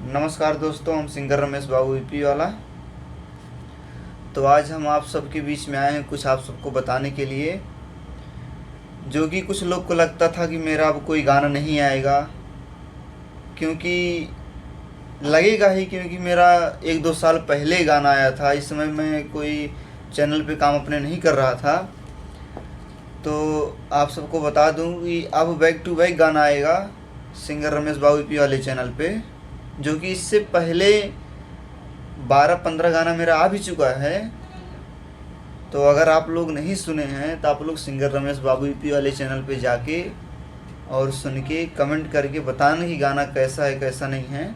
नमस्कार दोस्तों, हम सिंगर रमेश बाबू यूपी वाला। तो आज हम आप सबके बीच में आए हैं कुछ आप सबको बताने के लिए, जो कि कुछ लोग को लगता था कि मेरा अब कोई गाना नहीं आएगा, क्योंकि लगेगा ही, क्योंकि मेरा 1-2 साल पहले गाना आया था। इस समय मैं कोई चैनल पे काम अपने नहीं कर रहा था। तो आप सबको बता दूं कि अब बैक टू बैक गाना आएगा सिंगर रमेश बाबू यूपी वाले चैनल पे, जो कि इससे पहले 12-15 गाना मेरा आ भी चुका है। तो अगर आप लोग नहीं सुने हैं तो आप लोग सिंगर रमेश बाबू यूपी वाले चैनल पे जाके और सुन के कमेंट करके बताना कि गाना कैसा है कैसा नहीं है।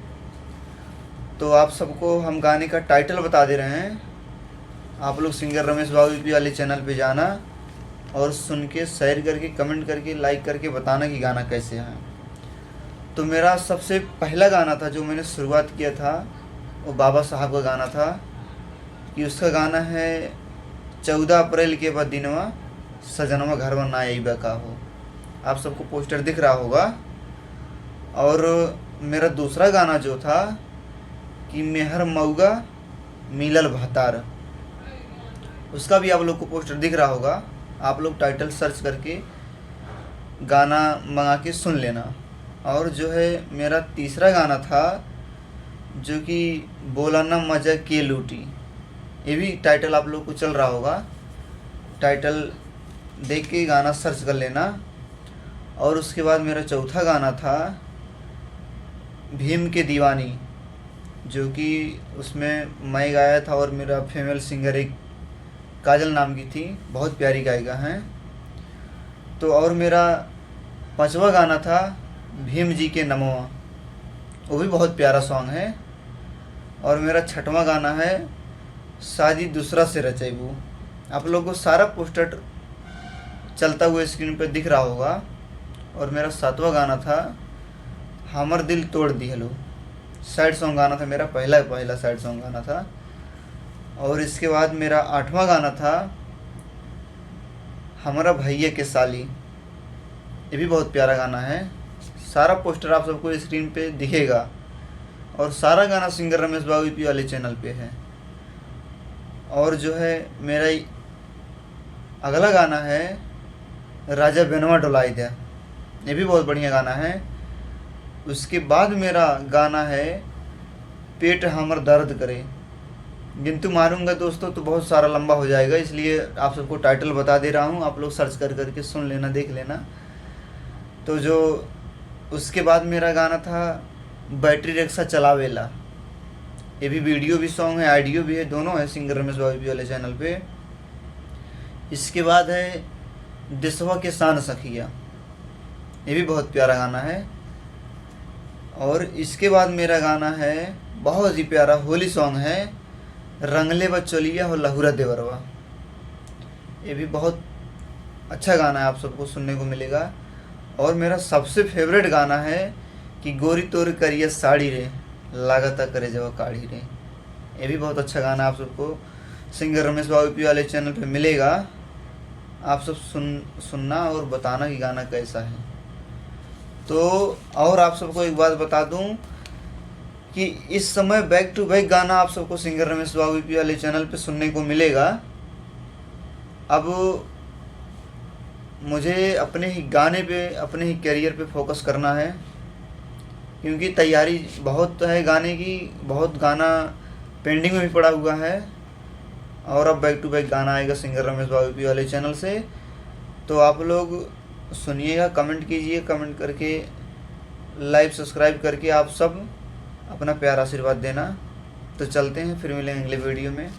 तो आप सबको हम गाने का टाइटल बता दे रहे हैं। आप लोग सिंगर रमेश बाबू यूपी वाले चैनल पे जाना और सुन के शेयर करके कमेंट करके लाइक करके बताना कि गाना कैसे है। तो मेरा सबसे पहला गाना था जो मैंने शुरुआत किया था, वो बाबा साहब का गाना था। कि उसका गाना है 14 अप्रैल के बाद दिनवा सजनवा घर ना आइबा का हो। आप सबको पोस्टर दिख रहा होगा। और मेरा दूसरा गाना जो था कि मेहर मऊगा मिलल भतार, उसका भी आप लोग को पोस्टर दिख रहा होगा। आप लोग टाइटल सर्च करके गाना मंगा के सुन लेना। और जो है मेरा तीसरा गाना था जो कि बोला ना मजा के लूटी, ये भी टाइटल आप लोग को चल रहा होगा। टाइटल देख के गाना सर्च कर लेना। और उसके बाद मेरा चौथा गाना था भीम के दीवानी, जो कि उसमें मैं गाया था और मेरा फीमेल सिंगर एक काजल नाम की थी, बहुत प्यारी गायिका हैं। तो और मेरा पांचवा गाना था भीम जी के नमोआ, वो भी बहुत प्यारा सॉन्ग है। और मेरा छठवां गाना है शादी दूसरा से रचैबू। आप लोगों को सारा पोस्टर चलता हुआ स्क्रीन पर दिख रहा होगा। और मेरा सातवां गाना था हमर दिल तोड़ दिहलो, सैड सॉन्ग गाना था मेरा, पहला सैड सॉन्ग गाना था। और इसके बाद मेरा आठवां गाना था हमारा भैया के साली, ये भी बहुत प्यारा गाना है। सारा पोस्टर आप सबको स्क्रीन पे दिखेगा। और सारा गाना सिंगर रमेश बाबू यूपी वाले चैनल पे है। और जो है मेरा अगला गाना है राजा बेनवा डोलाई दे, ये भी बहुत बढ़िया गाना है। उसके बाद मेरा गाना है पेट हमर दर्द करे। गिनती मारूंगा दोस्तों तो बहुत सारा लंबा हो जाएगा, इसलिए आप सबको टाइटल बता दे रहा हूँ। आप लोग सर्च कर करके सुन लेना, देख लेना। तो जो उसके बाद मेरा गाना था बैटरी रिक्शा चलावेला, ये भी वीडियो भी सॉन्ग है, ऑडियो भी है, दोनों है सिंगर रमेश बाबू वाले चैनल पे। इसके बाद है दिसवा के शान सखिया, ये भी बहुत प्यारा गाना है। और इसके बाद मेरा गाना है बहुत ही प्यारा होली सॉन्ग है रंगले बचोलिया हो लहुरा देवरवा, ये भी बहुत अच्छा गाना है, आप सबको सुनने को मिलेगा। और मेरा सबसे फेवरेट गाना है कि गोरी तोर करिए साड़ी रे लागता करे जब काढ़ी रे, ये भी बहुत अच्छा गाना आप सबको सिंगर रमेश बाबू यूपी वाले चैनल पे मिलेगा। आप सब सुनना और बताना कि गाना कैसा है। तो और आप सबको एक बात बता दूं कि इस समय बैक टू बैक गाना आप सबको सिंगर रमेश बाबू यूपी वाले चैनल पे सुनने को मिलेगा। अब मुझे अपने ही गाने पे, अपने ही करियर पे फोकस करना है, क्योंकि तैयारी बहुत है गाने की, बहुत गाना पेंडिंग में भी पड़ा हुआ है। और अब बैक टू बैक गाना आएगा सिंगर रमेश बाबू यूपी वाले चैनल से। तो आप लोग सुनिएगा, कमेंट कीजिए, कमेंट करके लाइव सब्सक्राइब करके आप सब अपना प्यार आशीर्वाद देना। तो चलते हैं, फिर मिलेंगे अगले वीडियो में।